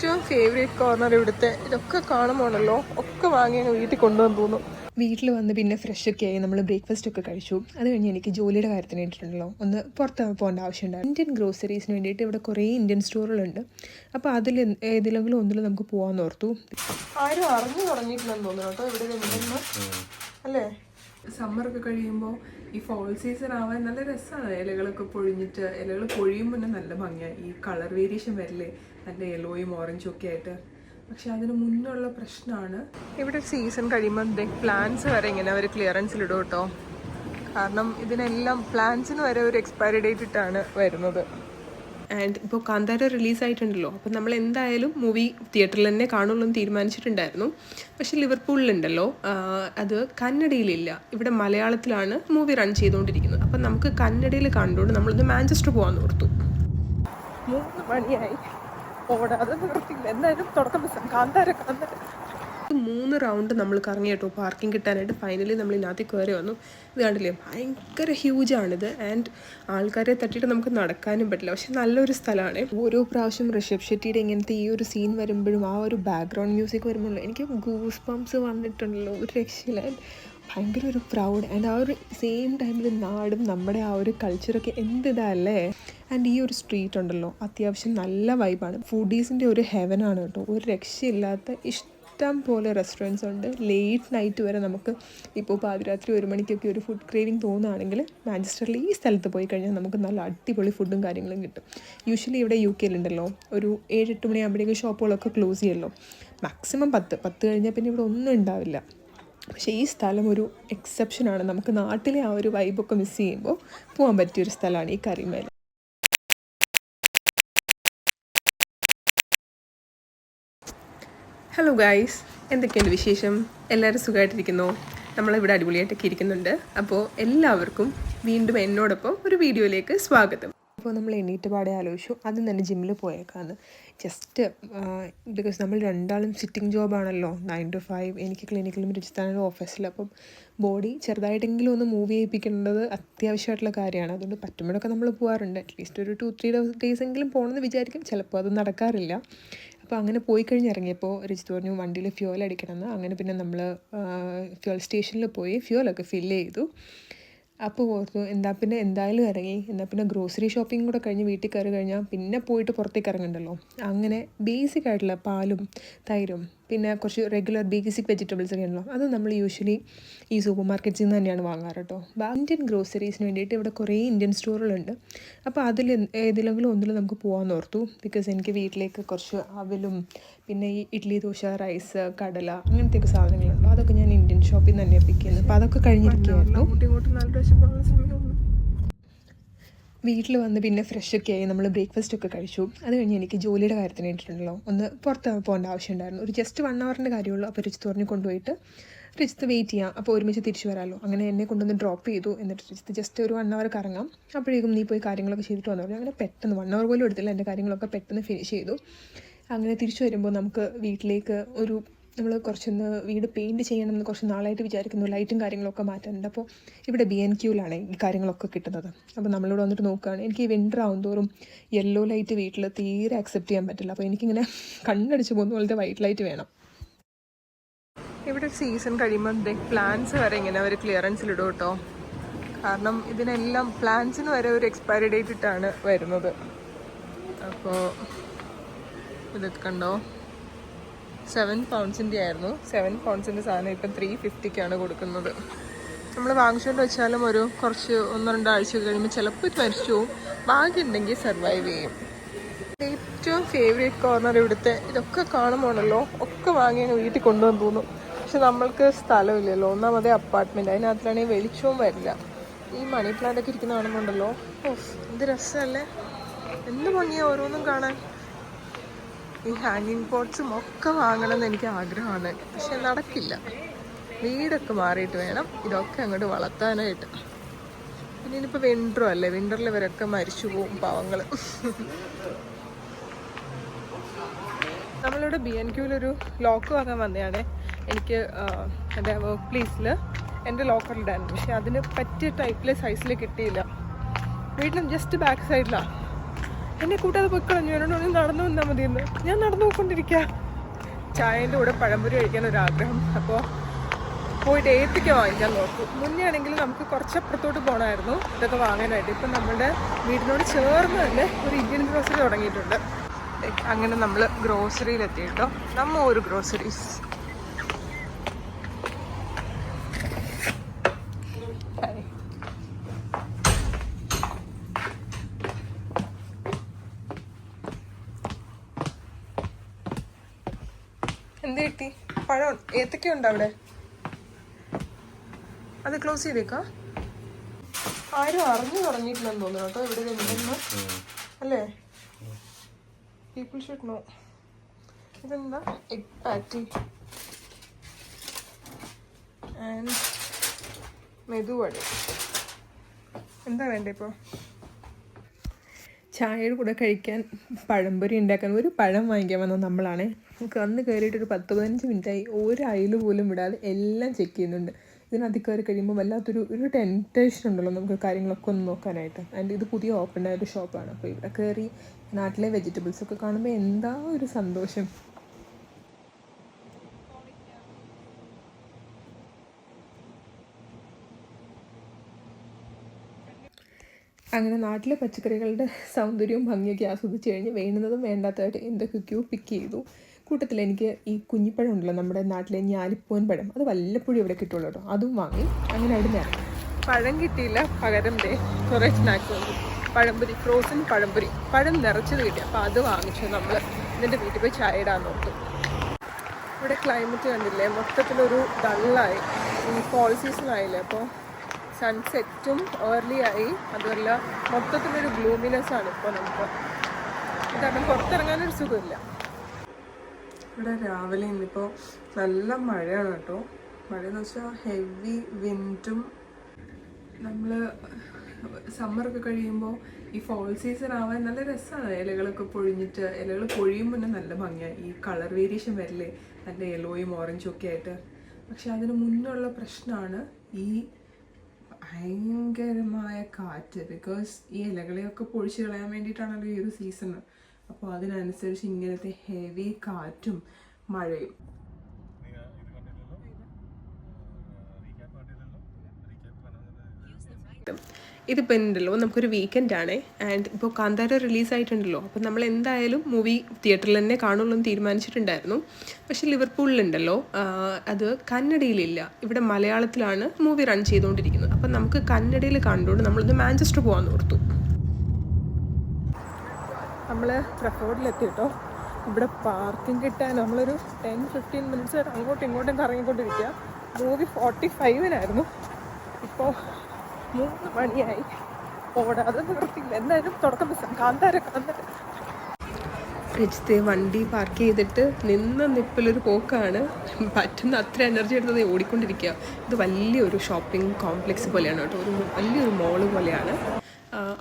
ഏറ്റവും favourite corner ഇവിടുത്തെ. ഇതൊക്കെ കാണുമ്പോഴല്ലോ ഒക്കെ വാങ്ങി അങ്ങ് വീട്ടിൽ കൊണ്ടുവന്ന് തോന്നും. വീട്ടിൽ വന്ന് പിന്നെ ഫ്രഷൊക്കെ ആയി നമ്മൾ ബ്രേക്ക്ഫാസ്റ്റ് ഒക്കെ കഴിച്ചു. അത് കഴിഞ്ഞ് എനിക്ക് ജോലിയുടെ കാര്യത്തിന് വേണ്ടിയിട്ടുണ്ടല്ലോ ഒന്ന് പുറത്ത് പോകേണ്ട ആവശ്യമുണ്ടായിരുന്നു. ഇന്ത്യൻ ഗ്രോസറീസിന് വേണ്ടിയിട്ട് ഇവിടെ കുറേ ഇന്ത്യൻ സ്റ്റോറുകളുണ്ട്. അപ്പോൾ അതിൽ ഏതിലെങ്കിലും ഒന്നിൽ നമുക്ക് പോകാമെന്ന് ഓർത്തു. ആരും അറിഞ്ഞു തുടങ്ങിയിട്ടില്ലെന്ന് തോന്നുന്നു കേട്ടോ ഇവിടെ ഉണ്ടെന്ന് അല്ലേ. സമ്മറൊക്കെ കഴിയുമ്പോൾ ഈ ഫോൾ സീസൺ ആവാൻ നല്ല രസമാണ്. ഇലകളൊക്കെ പൊഴിഞ്ഞിട്ട് ഇലകൾ പൊഴിയുമ്പോൾ തന്നെ നല്ല ഭംഗിയാണ്. ഈ കളർ വേരിയേഷൻ വരില്ലേ, നല്ല യെല്ലോയും ഓറഞ്ചും ഒക്കെ ആയിട്ട്. പക്ഷെ അതിന് മുന്നുള്ള പ്രശ്നമാണ് ഇവിടെ സീസൺ കഴിയുമ്പോൾ പ്ലാന്റ്സ് വരെ ഇങ്ങനെ അവർ ക്ലിയറൻസിലിടും കേട്ടോ. കാരണം ഇതിനെല്ലാം പ്ലാന്റ്സിന് വരെ ഒരു എക്സ്പയറി ഡേറ്റ് ഇട്ടാണ് വരുന്നത്. ആൻഡ് ഇപ്പോൾ കാന്താര റിലീസായിട്ടുണ്ടല്ലോ, അപ്പോൾ നമ്മൾ എന്തായാലും മൂവി തിയേറ്ററിൽ തന്നെ കാണുള്ളൂ എന്ന് തീരുമാനിച്ചിട്ടുണ്ടായിരുന്നു. പക്ഷേ ലിവർപൂളിലുണ്ടല്ലോ അത് കന്നഡയിലില്ല, ഇവിടെ മലയാളത്തിലാണ് മൂവി റൺ ചെയ്തുകൊണ്ടിരിക്കുന്നത്. അപ്പം നമുക്ക് കന്നഡയിൽ കണ്ടുകൊണ്ട് നമ്മളൊന്ന് മാഞ്ചസ്റ്റർ പോകാമെന്ന് ഓർത്തു. 3 മണിയായി, ഓടാതെ നിവർത്തിയില്ല. എന്തായാലും തുടക്കം ദിവസം കാന്താര 3 റൗണ്ട് നമ്മൾ കറങ്ങി കേട്ടോ പാർക്കിംഗ് കിട്ടാനായിട്ട്. ഫൈനലി നമ്മൾ ഇതിനകത്ത് കയറി വന്നു. ഇത് കണ്ടില്ലേ, ഭയങ്കര ഹ്യൂജാണിത്. ആൻഡ് ആൾക്കാരെ തട്ടിയിട്ട് നമുക്ക് നടക്കാനും പറ്റില്ല. പക്ഷെ നല്ലൊരു സ്ഥലമാണ്. ഓരോ പ്രാവശ്യം ഋഷഭ് ഷെട്ടിയുടെ ഇങ്ങനത്തെ ഈ ഒരു സീൻ വരുമ്പോഴും ആ ഒരു ബാക്ക്ഗ്രൗണ്ട് മ്യൂസിക് വരുമ്പോഴും എനിക്ക് ഗൂസ് ബംസ് വന്നിട്ടുണ്ടല്ലോ, ഒരു രക്ഷയില്ല. ഭയങ്കര ഒരു പ്രൗഡ് ആൻഡ് ആ ഒരു സെയിം ടൈമിൽ നാടും നമ്മുടെ ആ ഒരു കൾച്ചറൊക്കെ എന്തിതല്ലേ. ആൻഡ് ഈ ഒരു സ്ട്രീറ്റ് ഉണ്ടല്ലോ അത്യാവശ്യം നല്ല വൈബാണ്. ഫുഡീസിൻ്റെ ഒരു ഹെവനാണ് കേട്ടോ. ഒരു രക്ഷയില്ലാത്ത ഇഷ്ടം പോലെ റെസ്റ്റോറൻറ്റ്സ് ഉണ്ട്. ലേറ്റ് നൈറ്റ് വരെ നമുക്ക് ഇപ്പോൾ പാതിരാത്രി 1 മണിക്കൊക്കെ ഒരു ഫുഡ് ക്രേവിങ് തോന്നുകയാണെങ്കിൽ മാഞ്ചസ്റ്ററിൽ ഈ സ്ഥലത്ത് പോയി കഴിഞ്ഞാൽ നമുക്ക് നല്ല അടിപൊളി ഫുഡും കാര്യങ്ങളും കിട്ടും. യൂഷ്വലി ഇവിടെ UK യിലുണ്ടല്ലോ ഒരു 7-8 മണിയാകുമ്പോഴേക്കും ഷോപ്പുകളൊക്കെ ക്ലോസ് ചെയ്യുമല്ലോ. മാക്സിമം 10 കഴിഞ്ഞാൽ പിന്നെ ഇവിടെ ഒന്നും ഉണ്ടാവില്ല. പക്ഷേ ഈ സ്ഥലം ഒരു എക്സെപ്ഷനാണ്. നമുക്ക് നാട്ടിലെ ആ ഒരു വൈബൊക്കെ മിസ് ചെയ്യുമ്പോൾ പോകാൻ പറ്റിയൊരു സ്ഥലമാണ് ഈ കരിമേൽ. ഹലോ ഗൈസ്, എന്തൊക്കെയുണ്ട് വിശേഷം? എല്ലാവരും സുഖമായിട്ടിരിക്കുന്നോ? നമ്മളിവിടെ അടിപൊളിയായിട്ടൊക്കെ ഇരിക്കുന്നുണ്ട്. അപ്പോൾ എല്ലാവർക്കും വീണ്ടും എന്നോടൊപ്പം ഒരു വീഡിയോയിലേക്ക് സ്വാഗതം. അപ്പോൾ നമ്മൾ എണീറ്റ് പാടെ ആലോചിച്ചു ആദ്യം തന്നെ ജിമ്മിൽ പോയേക്കാന്ന്. ജസ്റ്റ് ബിക്കോസ് നമ്മൾ രണ്ടാളും സിറ്റിംഗ് ജോബാണല്ലോ, 9 to 5. എനിക്ക് ക്ലിനിക്കിലും രജിസ്ഥാനും ഓഫീസിലും. അപ്പം ബോഡി ചെറുതായിട്ടെങ്കിലും ഒന്ന് മൂവ് ചെയ്യിപ്പിക്കേണ്ടത് അത്യാവശ്യമായിട്ടുള്ള കാര്യമാണ്. അതുകൊണ്ട് പറ്റുമ്പോഴൊക്കെ നമ്മൾ പോകാറുണ്ട്. അറ്റ്ലീസ്റ്റ് ഒരു 2-3 ഡേയ്സെങ്കിലും പോകണമെന്ന് വിചാരിക്കും. ചിലപ്പോൾ അത് നടക്കാറില്ല. അപ്പോൾ അങ്ങനെ പോയി കഴിഞ്ഞ് ഇറങ്ങിയപ്പോൾ രജിത്ത് പറഞ്ഞു വണ്ടിയിൽ ഫ്യൂവൽ അടിക്കണമെന്ന്. അങ്ങനെ പിന്നെ നമ്മൾ ഫ്യൂവൽ സ്റ്റേഷനിൽ പോയി ഫ്യൂവലൊക്കെ ഫില്ല് ചെയ്തു. അപ്പോൾ ഓർത്തു എന്തായാലും ഇറങ്ങി, എന്നാൽ പിന്നെ ഗ്രോസറി ഷോപ്പിംഗ് കൂടെ കഴിഞ്ഞ് വീട്ടിൽ കയറി കഴിഞ്ഞാൽ പിന്നെ പോയിട്ട് പുറത്തേക്ക് ഇറങ്ങണ്ടല്ലോ. അങ്ങനെ ബേസിക് ആയിട്ടുള്ള പാലും തൈരും പിന്നെ കുറച്ച് റെഗുലർ ബേസിക് വെജിറ്റബിൾസ് ഒക്കെ ഉണ്ടല്ലോ, അത് നമ്മൾ യൂഷ്വലി ഈ സൂപ്പർ മാർക്കറ്റ്സിൽ നിന്ന് തന്നെയാണ് വാങ്ങാറ് കേട്ടോ. ഇന്ത്യൻ ഗ്രോസറീസിന് വേണ്ടിയിട്ട് ഇവിടെ കുറേ ഇന്ത്യൻ സ്റ്റോറുകളുണ്ട്. അപ്പോൾ അതിൽ ഏതിലെങ്കിലും ഒന്നിൽ നമുക്ക് പോകാമെന്ന് ഓർത്തു. ബിക്കോസ് എനിക്ക് വീട്ടിലേക്ക് കുറച്ച് അവലും പിന്നെ ഈ ഇഡ്ഡലി ദോശ റൈസ് കടല അങ്ങനത്തെയൊക്കെ സാധനങ്ങളുണ്ടോ, അതൊക്കെ ഞാൻ ഇന്ത്യൻ ഷോപ്പിൽ നിന്ന് തന്നെ പിക്കുന്നത്. അപ്പോൾ അതൊക്കെ കഴിഞ്ഞിരിക്കുകയായിരുന്നു. വീട്ടിൽ വന്ന് പിന്നെ ഫ്രഷൊക്കെ ആയി നമ്മൾ ബ്രേക്ക്ഫാസ്റ്റ് ഒക്കെ കഴിച്ചു. അത് കഴിഞ്ഞ് എനിക്ക് ജോലിയുടെ കാര്യത്തിന് വേണ്ടിയിട്ടുണ്ടല്ലോ ഒന്ന് പുറത്ത് പോകേണ്ട ആവശ്യമുണ്ടായിരുന്നു. ഒരു ജസ്റ്റ് 1 hourൻ്റെ കാര്യമുള്ളൂ. അപ്പോൾ രജിത്ത് പറഞ്ഞ് കൊണ്ടുപോയിട്ട് രജിത്ത് വെയിറ്റ് ചെയ്യാം, അപ്പോൾ ഒരുമിച്ച് തിരിച്ചു വരാമല്ലോ. അങ്ങനെ എന്നെ കൊണ്ടുവന്ന് ഡ്രോപ്പ് ചെയ്തു. എന്നിട്ട് രജിത്ത് ജസ്റ്റ് ഒരു 1 hour കറങ്ങാം, അപ്പോഴേക്കും നീ പോയി കാര്യങ്ങളൊക്കെ ചെയ്തിട്ട് വന്നു പറഞ്ഞു. അങ്ങനെ പെട്ടെന്ന് 1 hour പോലും എടുത്തില്ല, എൻ്റെ കാര്യങ്ങളൊക്കെ പെട്ടെന്ന് ഫിനിഷ് ചെയ്തു. അങ്ങനെ തിരിച്ചു വരുമ്പോൾ നമുക്ക് വീട്ടിലേക്ക് നമ്മൾ കുറച്ചൊന്ന് വീട് പെയിൻറ്റ് ചെയ്യണമെന്ന് കുറച്ച് നാളായിട്ട് വിചാരിക്കുന്നു. ലൈറ്റും കാര്യങ്ങളൊക്കെ മാറ്റാനുണ്ട്. അപ്പോൾ ഇവിടെ BNQലാണ് ഈ കാര്യങ്ങളൊക്കെ കിട്ടുന്നത്. അപ്പോൾ നമ്മളിവിടെ വന്നിട്ട് നോക്കുകയാണ്. എനിക്ക് ഈ വിൻ്റർ ആവും തോറും യെല്ലോ ലൈറ്റ് വീട്ടിൽ തീരെ അക്സെപ്റ്റ് ചെയ്യാൻ പറ്റില്ല. അപ്പോൾ എനിക്കിങ്ങനെ കണ്ണടിച്ച് പോകുന്ന പോലത്തെ വൈറ്റ് ലൈറ്റ് വേണം. ഇവിടെ സീസൺ കഴിയുമ്പോൾ പ്ലാന്റ്സ് വരെ ഇങ്ങനെ അവർ ക്ലിയറൻസിലിടും കേട്ടോ. കാരണം ഇതിനെല്ലാം പ്ലാന്റ്സിന് വരെ ഒരു എക്സ്പയറി ഡേറ്റ് ഇട്ടാണ് വരുന്നത്. അപ്പോൾ ഇതൊക്കെ കണ്ടോ, 7 poundsൻ്റെ ആയിരുന്നു. 7 poundsൻ്റെ സാധനം ഇപ്പം 350ക്കാണ് കൊടുക്കുന്നത്. നമ്മൾ വാങ്ങിച്ചുകൊണ്ട് വെച്ചാലും ഒരു കുറച്ച് 1-2 ആഴ്ച കഴിയുമ്പോൾ ചിലപ്പോൾ ഇത് മരിച്ചു പോവും. ഭാഗ്യമുണ്ടെങ്കിൽ സർവൈവ് ചെയ്യും. ഏറ്റവും ഫേവറേറ്റ് കോർണർ ഇവിടുത്തെ. ഇതൊക്കെ കാണുമ്പോഴല്ലോ ഒക്കെ വാങ്ങി അങ്ങ് വീട്ടിൽ കൊണ്ടുവന്ന് തോന്നും. പക്ഷെ നമ്മൾക്ക് സ്ഥലമില്ലല്ലോ. ഒന്നാമതേ അപ്പാർട്ട്മെൻറ്റ്, അതിനകത്തിലാണെങ്കിൽ വെളിച്ചവും വരില്ല. ഈ മണി പ്ലാന്റൊക്കെ ഇരിക്കുന്ന കാണുമ്പോണ്ടല്ലോ എന്ത് രസമല്ലേ, എന്ത് ഭംഗിയാണ് ഓരോന്നും കാണാൻ. ഈ ഹാങ്ങിങ് പോട്ട്സും ഒക്കെ വാങ്ങണമെന്ന് എനിക്ക് ആഗ്രഹമാണ്, പക്ഷെ നടക്കില്ല. വീടൊക്കെ മാറിയിട്ട് വേണം ഇതൊക്കെ അങ്ങോട്ട് വളർത്താനായിട്ട്. പിന്നെ ഇനിയിപ്പോൾ വിൻ്ററും അല്ലേ, വിൻ്ററിൽ ഇവരൊക്കെ മരിച്ചു പോവും പാവങ്ങൾ. നമ്മളിവിടെ BNQലൊരു ലോക്ക് വാങ്ങാൻ വന്നതാണ്. എനിക്ക് എൻ്റെ വർക്ക് പ്ലേസിൽ എൻ്റെ ലോക്കറിലിടായിരുന്നു. പക്ഷെ അതിന് പറ്റിയ ടൈപ്പിലെ സൈസിൽ കിട്ടിയില്ല. വീട്ടിലും ജസ്റ്റ് ബാക്ക് സൈഡിലാണ്. എന്നെ കൂട്ടാതെ പോയി കളഞ്ഞു. എന്നോട് നടന്നു വന്നാൽ മതിയെന്ന്. ഞാൻ നടന്നു പോയിക്കൊണ്ടിരിക്കുക. ചായൻ്റെ കൂടെ പഴംപൊരി കഴിക്കാൻ ഒരാഗ്രഹം. അപ്പോൾ പോയിട്ട് ഏത്തക്ക വാങ്ങിക്കാൻ നോക്കും. മുന്നേ ആണെങ്കിൽ നമുക്ക് കുറച്ചപ്പുറത്തോട്ട് പോകണമായിരുന്നു ഇതൊക്കെ വാങ്ങാനായിട്ട്. ഇപ്പം നമ്മുടെ വീടിനോട് ചേർന്ന് തന്നെ ഒരു ഇന്ത്യൻ ഗ്രോസറി തുടങ്ങിയിട്ടുണ്ട്. അങ്ങനെ നമ്മൾ ഗ്രോസറിയിലെത്തി കേട്ടോ. ഒരു ഗ്രോസറീസ്. എന്ത് കിട്ടി? പഴം ഏത്തക്ക ഉണ്ടോ അവിടെ? അത് ക്ലോസ് ചെയ്തേക്കാം. ആരും അറിഞ്ഞു തുടങ്ങിയിട്ടില്ലെന്ന് തോന്നുന്നു കേട്ടോ ഇവിടെ ഉണ്ടെന്ന്. അല്ലേ? People should know. ഇതെന്താ? Egg patty and medu vada. എന്താ വേണ്ടേ ഇപ്പോൾ? ചായയുടെ കൂടെ കഴിക്കാൻ പഴംപൊരി ഉണ്ടാക്കാൻ ഒരു പഴം വാങ്ങിക്കാൻ വന്നത് നമ്മളാണ്. നമുക്ക് അന്ന് കയറിയിട്ട് ഒരു 10-15 മിനിറ്റായി. ഒരു അയൽ പോലും വിടാതെ എല്ലാം ചെക്ക് ചെയ്യുന്നുണ്ട്. ഇതിനകത്ത് കയറി കഴിയുമ്പോൾ വല്ലാത്തൊരു ടെൻറ്റേഷൻ ഉണ്ടല്ലോ നമുക്ക് കാര്യങ്ങളൊക്കെ ഒന്ന് നോക്കാനായിട്ട്. ആൻഡ് ഇത് പുതിയ ഓപ്പൺ ആയ ഒരു ഷോപ്പാണ്. അപ്പോൾ ഇവിടെ കയറി നാട്ടിലെ വെജിറ്റബിൾസൊക്കെ കാണുമ്പോൾ എന്താ ഒരു സന്തോഷം. അങ്ങനെ നാട്ടിലെ പച്ചക്കറികളുടെ സൗന്ദര്യവും ഭംഗിയൊക്കെ ആസ്വദിച്ച് കഴിഞ്ഞ് വേണ്ടുന്നതും വേണ്ടാത്തതായിട്ട് എന്തൊക്കെയോ പിക്ക് ചെയ്തു. കൂട്ടത്തിൽ എനിക്ക് ഈ കുഞ്ഞിപ്പഴം ഉണ്ടല്ലോ, നമ്മുടെ നാട്ടിലെ ഞാലിപ്പൂവൻ പഴം, അത് വല്ലപ്പോഴും ഇവിടെ കിട്ടുള്ളൂ കേട്ടോ. അതും വാങ്ങി. അങ്ങനെ അവിടെ ഞാൻ പഴം കിട്ടിയില്ല, പകരം കുറേ സ്നാക്സ് വന്നു. പഴംപൊരി, ഫ്രോസൺ പഴംപൊരി, പഴം നിറച്ചത് കിട്ടി. അപ്പോൾ അത് വാങ്ങിച്ചു. നമ്മൾ ഇതിൻ്റെ വീട്ടിൽ പോയി ചായ ഇടാൻ നോക്കും. ഇവിടെ ക്ലൈമറ്റ് കണ്ടില്ലേ, മൊത്തത്തിലൊരു ഡള്ളായി. ഈ ഫോൾ സീസൺ ആയില്ലേ, അപ്പോൾ സൺസെറ്റും ഏർലി ആയി. അതുമല്ല മൊത്തത്തിലൊരു ഗ്ലൂമിനെസ് ആണ് ഇപ്പോൾ നമുക്ക്. കാരണം പുറത്തിറങ്ങാനൊരു സുഖമില്ല. ഇവിടെ രാവിലെ ഇന്നിപ്പോൾ നല്ല മഴയാണ് കേട്ടോ. മഴയെന്ന് വെച്ചാൽ ഹെവി വിൻഡും. നമ്മൾ സമ്മറൊക്കെ കഴിയുമ്പോൾ ഈ ഫോൾ സീസൺ ആവാൻ നല്ല രസമാണ്. ഇലകളൊക്കെ പൊഴിഞ്ഞിട്ട്, ഇലകൾ പൊഴിയുമ്പോൾ തന്നെ നല്ല ഭംഗിയാണ്. ഈ കളർ വേരിയേഷൻ വരില്ലേ, നല്ല യെല്ലോയും ഓറഞ്ചും ഒക്കെ ആയിട്ട്. പക്ഷെ അതിന് മുന്നുള്ള പ്രശ്നമാണ് ഈ ഭയങ്കരമായ കാറ്റ്. ബിക്കോസ് ഈ ഇലകളെയൊക്കെ പൊഴിച്ച് കളയാൻ വേണ്ടിയിട്ടാണല്ലോ ഈ ഒരു സീസണ്. അപ്പോൾ അതിനനുസരിച്ച് ഇങ്ങനത്തെ ഹെവി കാറ്റും മഴയും. ഇതിപ്പോൾ ഉണ്ടല്ലോ, നമുക്കൊരു വീക്കെൻഡാണ്. ആൻഡ് ഇപ്പോൾ കാന്താര റിലീസായിട്ടുണ്ടല്ലോ. അപ്പോൾ നമ്മൾ എന്തായാലും മൂവി തിയേറ്ററിൽ തന്നെ കാണുള്ളൂ എന്ന് തീരുമാനിച്ചിട്ടുണ്ടായിരുന്നു. പക്ഷേ ലിവർപൂളിലുണ്ടല്ലോ, അത് കന്നഡയിലില്ല. ഇവിടെ മലയാളത്തിലാണ് മൂവി റൺ ചെയ്തുകൊണ്ടിരിക്കുന്നത്. അപ്പം നമുക്ക് കന്നഡയിൽ കണ്ടുകൊണ്ട് നമ്മളൊന്ന് മാഞ്ചസ്റ്റർ പോകാൻ ഓർത്തു. നമ്മൾ ട്രഫോർഡിലെത്തി കേട്ടോ. ഇവിടെ പാർക്കിംഗ് കിട്ടാൻ നമ്മളൊരു 10-15 മിനിറ്റ്സ് അങ്ങോട്ടും ഇങ്ങോട്ടും കറങ്ങിക്കൊണ്ടിരിക്കുക. മൂവി 45-നായിരുന്നു. ഇപ്പോൾ 3 മണിയായി. ഓടാതെ നിർത്തിയില്ല. എന്തായാലും തുടക്കം ബസ് കാന്താര. രജിത്തെ വണ്ടി പാർക്ക് ചെയ്തിട്ട് നിപ്പിലൊരു പോക്കാണ്. പറ്റുന്ന അത്ര എനർജി എടുത്തത് ഓടിക്കൊണ്ടിരിക്കുക. ഇത് വലിയൊരു ഷോപ്പിംഗ് കോംപ്ലക്സ് പോലെയാണ് കേട്ടോ, ഒരു വലിയൊരു മോള് പോലെയാണ്.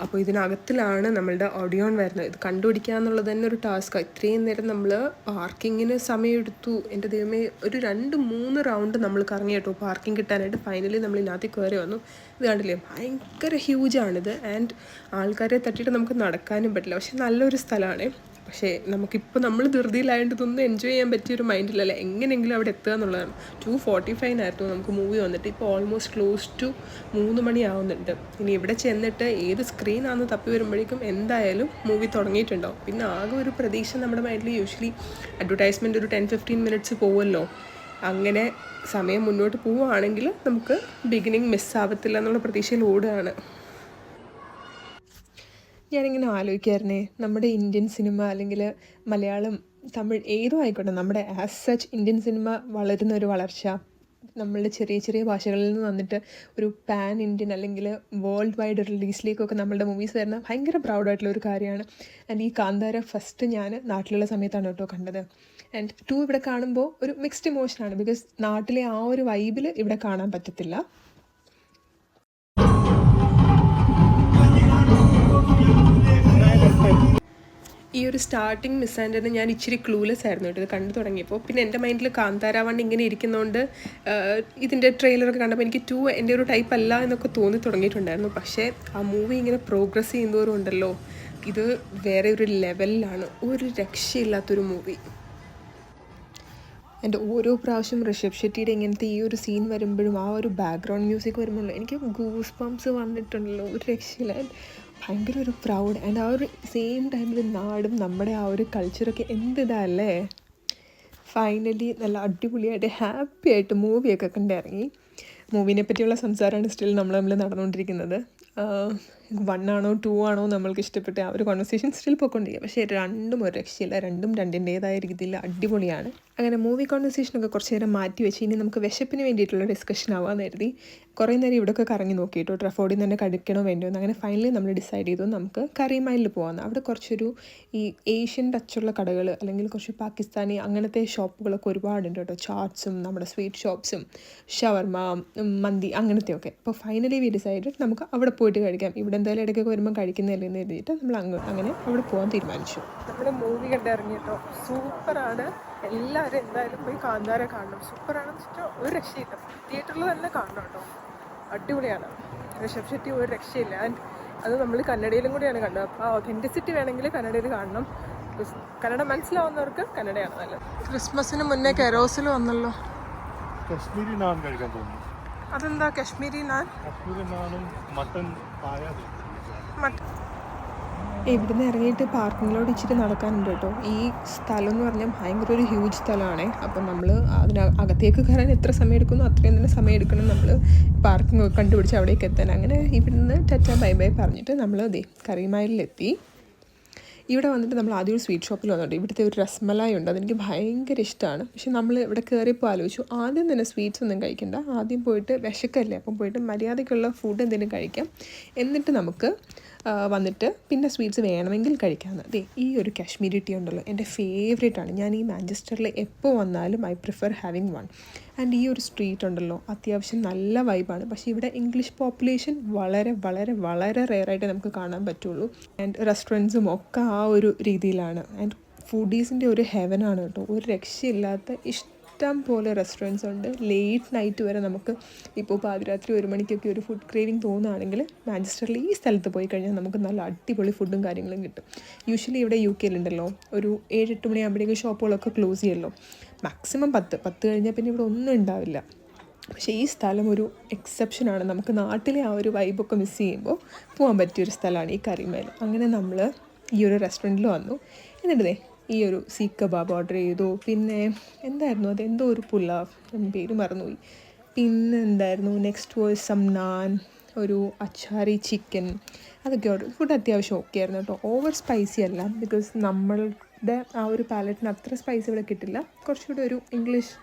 അപ്പോൾ ഇതിനകത്തിലാണ് നമ്മളുടെ ഓഡിയോൺ വരുന്നത്. ഇത് കണ്ടുപിടിക്കുക എന്നുള്ളത് തന്നെ ഒരു ടാസ്ക്കാണ്. ഇത്രയും നേരം നമ്മൾ പാർക്കിങ്ങിന് സമയമെടുത്തു. എൻ്റെ ദൈവമേ, ഒരു 2-3 റൗണ്ട് നമ്മൾ കറങ്ങി കേട്ടോ പാർക്കിംഗ് കിട്ടാനായിട്ട്. ഫൈനലി നമ്മൾ ഇതിനകത്ത് കയറി വന്നു. ഇത് കണ്ടില്ലേ, ഭയങ്കര ഹ്യൂജാണിത്. ആൻഡ് ആൾക്കാരെ തട്ടിയിട്ട് നമുക്ക് നടക്കാനും പറ്റില്ല. പക്ഷെ നല്ലൊരു സ്ഥലമാണ്. പക്ഷേ നമുക്കിപ്പോൾ നമ്മൾ ധൃതിയിലായതുകൊണ്ട് ഇതൊന്നും എൻജോയ് ചെയ്യാൻ പറ്റിയൊരു മൈൻഡിലല്ല. എങ്ങനെയെങ്കിലും അവിടെ എത്തുക എന്നുള്ളതാണ്. 2:45 നമുക്ക് മൂവി വന്നിട്ട്. ഇപ്പോൾ ഓൾമോസ്റ്റ് ക്ലോസ് ടു 3 മണിയാവുന്നുണ്ട്. ഇനി ഇവിടെ ചെന്നിട്ട് ഏത് സ്ക്രീനാണെന്ന് തപ്പി വരുമ്പോഴേക്കും എന്തായാലും മൂവി തുടങ്ങിയിട്ടുണ്ടാവും. പിന്നെ ആകെ ഒരു പ്രതീക്ഷ നമ്മുടെ മൈൻഡിൽ, യൂഷ്വലി അഡ്വർടൈസ്മെൻറ്റ് ഒരു 10-15 മിനിറ്റ്സ് പോകുമല്ലോ. അങ്ങനെ സമയം മുന്നോട്ട് പോവുകയാണെങ്കിൽ നമുക്ക് ബിഗിനിങ് മിസ്സാവത്തില്ല എന്നുള്ള പ്രതീക്ഷയിൽ ഓടുകയാണ്. ഞാനിങ്ങനെ ആലോചിക്കായിരുന്നേ, നമ്മുടെ ഇന്ത്യൻ സിനിമ അല്ലെങ്കിൽ മലയാളം, തമിഴ് ഏതും ആയിക്കോട്ടെ, നമ്മുടെ ആസ് സച്ച് ഇന്ത്യൻ സിനിമ വളരുന്ന ഒരു വളർച്ച നമ്മളുടെ ചെറിയ ചെറിയ ഭാഷകളിൽ നിന്ന് വന്നിട്ട് ഒരു പാൻ ഇന്ത്യൻ അല്ലെങ്കിൽ വേൾഡ് വൈഡ് റിലീസിലേക്കൊക്കെ നമ്മളുടെ മൂവീസ് വരുന്ന ഭയങ്കര പ്രൗഡായിട്ടുള്ള ഒരു കാര്യമാണ്. ആൻഡ് ഈ കാന്താര ഫസ്റ്റ് ഞാൻ നാട്ടിലുള്ള സമയത്താണ് കേട്ടോ കണ്ടത്. ആൻഡ് 2 ഇവിടെ കാണുമ്പോൾ ഒരു മിക്സ്ഡ് ഇമോഷനാണ്. ബിക്കോസ് നാട്ടിലെ ആ ഒരു വൈബിൽ ഇവിടെ കാണാൻ പറ്റത്തില്ല. ഈ ഒരു സ്റ്റാർട്ടിങ് മിസ്സാൻഡറിന് ഞാൻ ഇച്ചിരി ക്ലൂലെസ് ആയിരുന്നു കേട്ടോ ഇത് കണ്ടു തുടങ്ങിയപ്പോൾ. പിന്നെ എൻ്റെ മൈൻഡിൽ കാന്താര 1 ഇങ്ങനെ ഇരിക്കുന്നതുകൊണ്ട് ഇതിൻ്റെ ട്രെയിലറൊക്കെ കണ്ടപ്പോൾ എനിക്ക് 2 എൻ്റെ ഒരു ടൈപ്പ് അല്ല എന്നൊക്കെ തോന്നി തുടങ്ങിയിട്ടുണ്ടായിരുന്നു. പക്ഷേ ആ മൂവി ഇങ്ങനെ പ്രോഗ്രസ് ചെയ്യുന്നവരും ഉണ്ടല്ലോ, ഇത് വേറെ ഒരു ലെവലിലാണ്, ഒരു രക്ഷയില്ലാത്തൊരു മൂവി. എൻ്റെ ഓരോ പ്രാവശ്യം ഋഷഭ് ഷെട്ടിയുടെ ഇങ്ങനത്തെ ഈ ഒരു സീൻ വരുമ്പോഴും ആ ഒരു ബാക്ക്ഗ്രൗണ്ട് മ്യൂസിക് വരുമ്പോഴല്ലോ എനിക്ക് ഗൂസ് പംപ്സ് വന്നിട്ടുണ്ടല്ലോ, ഒരു രക്ഷയില്ല. ഭയങ്കര ഒരു പ്രൗഡ് ആൻഡ് ആ ഒരു സെയിം ടൈമിൽ നാടും നമ്മുടെ ആ ഒരു കൾച്ചറൊക്കെ എന്തിതല്ലേ. ഫൈനലി നല്ല അടിപൊളിയായിട്ട് ഹാപ്പി ആയിട്ട് മൂവിയൊക്കെ കണ്ടിറങ്ങി. മൂവിനെ പറ്റിയുള്ള സംസാരമാണ് സ്റ്റിൽ നമ്മൾ നടന്നുകൊണ്ടിരിക്കുന്നത്. 1 ആണോ 2 ആണോ നമ്മൾക്ക് ഇഷ്ടപ്പെട്ട ആ ഒരു കോൺവെർസേഷൻ സ്റ്റിൽ പോയിക്കൊണ്ടിരിക്കുക. പക്ഷേ രണ്ടും ഒരു രക്ഷയില്ല, രണ്ടും രണ്ടിൻ്റേതായ രീതിയിൽ അടിപൊളിയാണ്. അങ്ങനെ മൂവി കോൺവെർസേഷനൊക്കെ കുറച്ച് നേരം മാറ്റി വെച്ച് ഇനി നമുക്ക് വിശപ്പിന് വേണ്ടിയിട്ടുള്ള ഡിസ്കഷൻ ആവാമെന്ന് കരുതി കുറേ നേരം ഇവിടെയൊക്കെ കറങ്ങി നോക്കിയിട്ടു ട്രഫോർഡിൽ നിന്ന് തന്നെ കഴിക്കണോ വേണ്ടോ എന്ന്. അങ്ങനെ ഫൈനലി നമ്മൾ ഡിസൈഡ് ചെയ്തു നമുക്ക് കറിമൈലിൽ പോകാമെന്ന്. അവിടെ കുറച്ചൊരു ഈ ഏഷ്യൻ ടച്ചുള്ള കടകൾ അല്ലെങ്കിൽ കുറച്ച് പാകിസ്ഥാനി അങ്ങനത്തെ ഷോപ്പുകളൊക്കെ ഒരുപാടുണ്ട് കേട്ടോ. ചാട്സും നമ്മുടെ സ്വീറ്റ് ഷോപ്സും ഷവർമ മന്തി അങ്ങനത്തെയൊക്കെ. അപ്പോൾ ഫൈനലി വി ഡിസൈഡ് നമുക്ക് അവിടെ പോയിട്ട് കഴിക്കാം. ഇവിടെ എന്തായാലും ഇടയ്ക്കൊക്കെ വരുമ്പോൾ കഴിക്കുന്നില്ല എന്ന് എഴുതിയിട്ട് നമ്മൾ അങ്ങനെ അവിടെ പോകാൻ തീരുമാനിച്ചു. നമ്മുടെ മൂവി കണ്ടിറങ്ങി കേട്ടോ, സൂപ്പറാണ്. എല്ലാവരും എന്തായാലും പോയി കാന്താര കാണണം. സൂപ്പറാണെന്ന് വെച്ചിട്ട് ഒരു രക്ഷയില്ല, തിയേറ്ററിൽ തന്നെ കാണണം കേട്ടോ, അടിപൊളിയാണ്. ഋഷഭ് ഷെട്ടി ഒരു രക്ഷയില്ല. ആൻഡ് അത് നമ്മൾ കന്നഡയിലും കൂടിയാണ് കണ്ടത്. അപ്പോൾ ഒതൻറ്റിസിറ്റി വേണമെങ്കിൽ കന്നഡയിൽ കാണണം. കന്നഡ മനസ്സിലാവുന്നവർക്ക് കന്നഡയാണ് നല്ലത്. ക്രിസ്മസിന് മുന്നേ കെറോസിൽ വന്നല്ലോ. കശ്മീരി നാൻ കഴിക്കാൻ തോന്നുന്നു. അതെന്താ കശ്മീരി നാൻ? കശ്മീരി നാനും മട്ടൻ ഇവിടുന്ന് ഇറങ്ങിയിട്ട് പാർക്കിങ്ങിലോട്ട് ഇച്ചിരി നടക്കാനുണ്ട് കേട്ടോ. ഈ സ്ഥലം എന്ന് പറഞ്ഞാൽ ഭയങ്കര ഒരു ഹ്യൂജ് സ്ഥലമാണ്. അപ്പം നമ്മൾ അകത്തേക്ക് കയറാൻ എത്ര സമയം എടുക്കുന്നു അത്രയും തന്നെ സമയം എടുക്കണം നമ്മൾ പാർക്കിംഗ് കണ്ടുപിടിച്ച് അവിടേക്ക് എത്താൻ. അങ്ങനെ ഇവിടുന്ന് ടാറ്റ ബൈ ബൈ പറഞ്ഞിട്ട് നമ്മൾ കറിമൈലിലെത്തി. ഇവിടെ വന്നിട്ട് നമ്മൾ ആദ്യം ഒരു സ്വീറ്റ് ഷോപ്പിൽ വന്നിട്ട് ഇവിടുത്തെ ഒരു രസ്മലായി ഉണ്ട്, അതെനിക്ക് ഭയങ്കര ഇഷ്ടമാണ്. പക്ഷെ നമ്മൾ ഇവിടെ കയറിയപ്പോൾ ആലോചിച്ചു ആദ്യം തന്നെ സ്വീറ്റ്സ് ഒന്നും കഴിക്കണ്ട, ആദ്യം പോയിട്ട് വിശക്കല്ലേ, അപ്പം പോയിട്ട് മര്യാദയ്ക്കുള്ള ഫുഡ് എന്തെങ്കിലും കഴിക്കാം, എന്നിട്ട് നമുക്ക് വന്നിട്ട് പിന്നെ സ്വീറ്റ്സ് വേണമെങ്കിൽ കഴിക്കാമെന്ന്. അതെ, ഈ ഒരു കാശ്മീരി ടീ ഉണ്ടല്ലോ എൻ്റെ ഫേവറേറ്റ് ആണ്. ഞാൻ ഈ മാഞ്ചസ്റ്ററിൽ എപ്പോൾ വന്നാലും I prefer having one. And ഈ ഒരു സ്ട്രീറ്റ് ഉണ്ടല്ലോ അത്യാവശ്യം നല്ല വൈബാണ്. പക്ഷേ ഇവിടെ ഇംഗ്ലീഷ് പോപ്പുലേഷൻ വളരെ വളരെ വളരെ റെയറായിട്ട് നമുക്ക് കാണാൻ പറ്റുള്ളൂ. ആൻഡ് റെസ്റ്റോറൻറ്റ്സും ഒക്കെ ആ ഒരു രീതിയിലാണ്. ആൻഡ് ഫുഡീസിൻ്റെ ഒരു ഹെവനാണ് കേട്ടോ, ഒരു രക്ഷയില്ലാത്ത ഇഷ്ടം പോലെ റെസ്റ്റോറൻറ്റ്സ് ഉണ്ട്. ലേറ്റ് നൈറ്റ് വരെ നമുക്ക് ഇപ്പോൾ പാതിരാത്രി 1 മണിക്കൊക്കെ ഒരു ഫുഡ് ക്രേവിങ് തോന്നുകയാണെങ്കിൽ മാഞ്ചസ്റ്ററിൽ ഈ സ്ഥലത്ത് പോയി കഴിഞ്ഞാൽ നമുക്ക് നല്ല അടിപൊളി ഫുഡും കാര്യങ്ങളും കിട്ടും. യൂഷ്വലി ഇവിടെ UK യിലുണ്ടല്ലോ ഒരു 7-8 മണിയാകുമ്പോഴേക്കും ഷോപ്പുകളൊക്കെ ക്ലോസ് ചെയ്യുമല്ലോ, മാക്സിമം 10 കഴിഞ്ഞാൽ പിന്നെ ഇവിടെ ഒന്നും ഉണ്ടാവില്ല. പക്ഷേ ഈ സ്ഥലം ഒരു എക്സെപ്ഷനാണ്. നമുക്ക് നാട്ടിലെ ആ ഒരു വൈബൊക്കെ മിസ് ചെയ്യുമ്പോൾ പോകാൻ പറ്റിയൊരു സ്ഥലമാണ് ഈ കറിമൈൽ. അങ്ങനെ നമ്മൾ ഈ ഒരു റെസ്റ്റോറൻറ്റിൽ വന്നു. എന്നിട്ടേ ഈ ഒരു സീഖ് കബാബ് ഓർഡർ ചെയ്തു. പിന്നെ എന്തായിരുന്നു അത്, എന്തോ ഒരു പുലാവ്, പേര് മറന്നുപോയി. പിന്നെ എന്തായിരുന്നു നെക്സ്റ്റ് വാസ് സം നാൻ, ഒരു അച്ചാറി ചിക്കൻ, അതൊക്കെ ഓർഡർ. ഫുഡ് അത്യാവശ്യം ഓക്കെ ആയിരുന്നു കേട്ടോ, ഓവർ സ്പൈസി അല്ല. ബിക്കോസ് നമ്മളുടെ ആ ഒരു പാലറ്റിന് അത്ര സ്പൈസ് ഇവിടെ കിട്ടില്ല, കുറച്ചുകൂടി ഒരു ഇംഗ്ലീഷ്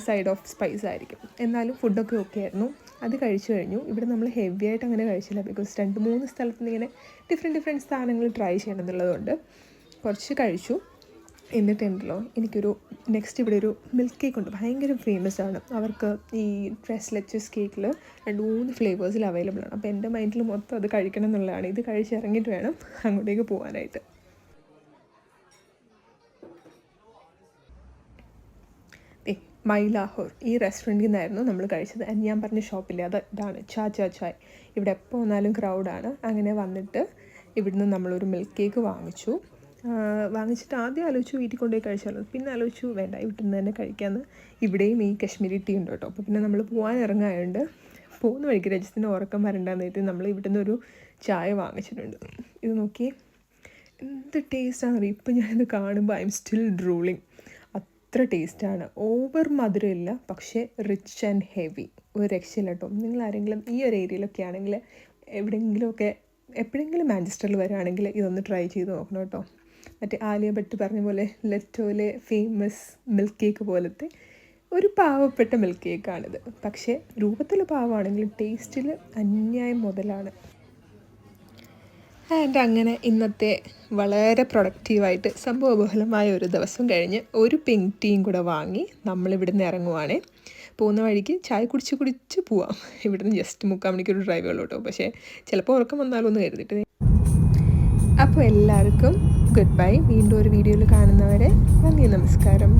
സൈഡ് ഓഫ് സ്പൈസ് ആയിരിക്കും. എന്നാലും ഫുഡൊക്കെ ഓക്കെ ആയിരുന്നു. അത് കഴിച്ചു കഴിഞ്ഞു. ഇവിടെ നമ്മൾ ഹെവി ആയിട്ട് അങ്ങനെ കഴിച്ചില്ല, ബിക്കോസ് 2-3 സ്ഥലത്ത് നിന്ന് ഇങ്ങനെ ഡിഫറെൻറ്റ് സാധനങ്ങൾ ട്രൈ ചെയ്യണം എന്നുള്ളതുകൊണ്ട് കുറച്ച് കഴിച്ചു. എന്നിട്ടുണ്ടല്ലോ എനിക്കൊരു നെക്സ്റ്റ് ഇവിടെ ഒരു മിൽക്ക് കേക്ക് ഉണ്ട്, ഭയങ്കര ഫേമസ് ആണ്. അവർക്ക് ഈ ട്രെസ്ലെച്ചസ് കേക്കിൽ 2-3 ഫ്ലേവേഴ്സിൽ അവൈലബിൾ ആണ്. അപ്പോൾ എൻ്റെ മൈൻഡിൽ മൊത്തം അത് കഴിക്കണം എന്നുള്ളതാണ്. ഇത് കഴിച്ചിറങ്ങിയിട്ട് വേണം അങ്ങോട്ടേക്ക് പോകാനായിട്ട്. മൈലാഹോർ ഈ റെസ്റ്റോറൻറ്റിൽ നിന്നായിരുന്നു നമ്മൾ കഴിച്ചത്. ഞാൻ പറഞ്ഞ ഷോപ്പില്ലേ ഇതാണ് ചായ്. ഇവിടെ എപ്പോൾ വന്നാലും ക്രൗഡാണ്. അങ്ങനെ വന്നിട്ട് ഇവിടുന്ന് നമ്മളൊരു മിൽക്ക് കേക്ക് വാങ്ങിച്ചിട്ട് ആദ്യം ആലോചിച്ചു വീട്ടിൽ കൊണ്ടുപോയി കഴിച്ചാലോ, പിന്നെ ആലോചിച്ചു വേണ്ട ഇവിടെ നിന്ന് തന്നെ കഴിക്കാമെന്ന്. ഇവിടെയും ഈ കശ്മീരി ടീ ഉണ്ട് കേട്ടോ. അപ്പോൾ പിന്നെ നമ്മൾ പോകാൻ ഇറങ്ങായതുകൊണ്ട് പോകുന്ന വഴിക്ക് രജത്തിന് ഉറക്കം വരണ്ടെന്ന് കരുതി നമ്മൾ ഇവിടുന്ന് ഒരു ചായ വാങ്ങിച്ചിട്ടുണ്ട്. ഇത് നോക്കി എന്ത് ടേസ്റ്റാണെന്ന് അറിയാം. ഇപ്പം ഞാനിത് കാണുമ്പോൾ ഐ എം സ്റ്റിൽ ഡ്രൂളിങ്. അത്ര ടേസ്റ്റാണ്. ഓവർ മധുരമില്ല, പക്ഷേ റിച്ച് ആൻഡ് ഹെവി, ഒരു രക്ഷയില്ല കേട്ടോ. നിങ്ങൾ ആരെങ്കിലും ഈ ഒരു ഏരിയയിലൊക്കെ ആണെങ്കിൽ എപ്പോഴെങ്കിലും മാഞ്ചസ്റ്ററിൽ വരികയാണെങ്കിൽ ഇതൊന്ന് ട്രൈ ചെയ്ത് നോക്കണം കേട്ടോ. മറ്റേ ആലിയ ഭട്ട് പറഞ്ഞ പോലെ ലെറ്റോയിലെ ഫേമസ് മിൽക്ക് കേക്ക് പോലത്തെ ഒരു പാവപ്പെട്ട മിൽക്ക് കേക്കാണിത്. പക്ഷേ രൂപത്തിൽ പാവമാണെങ്കിലും ടേസ്റ്റിൽ അന്യായം മുതലാണ്. ആൻഡ് അങ്ങനെ ഇന്നത്തെ വളരെ പ്രൊഡക്റ്റീവായിട്ട് സംഭവബഹുലമായ ഒരു ദിവസം കഴിഞ്ഞ് ഒരു പിങ്ക് ടീയും കൂടെ വാങ്ങി നമ്മളിവിടുന്ന് ഇറങ്ങുവാണേ. പോകുന്ന വഴിക്ക് ചായ കുടിച്ച് പോവാം. ഇവിടുന്ന് ജസ്റ്റ് 3/4 മണിക്കൂർ ഡ്രൈവ് ഉള്ളൂ കേട്ടോ. പക്ഷേ ചിലപ്പോൾ ഉറക്കം വന്നാലോ എന്ന് കരുതിയിട്ട്. അപ്പോൾ എല്ലാവർക്കും ഗുഡ് ബൈ. വീണ്ടും ഒരു വീഡിയോയിൽ കാണുന്നവരെ നന്ദി, നമസ്കാരം.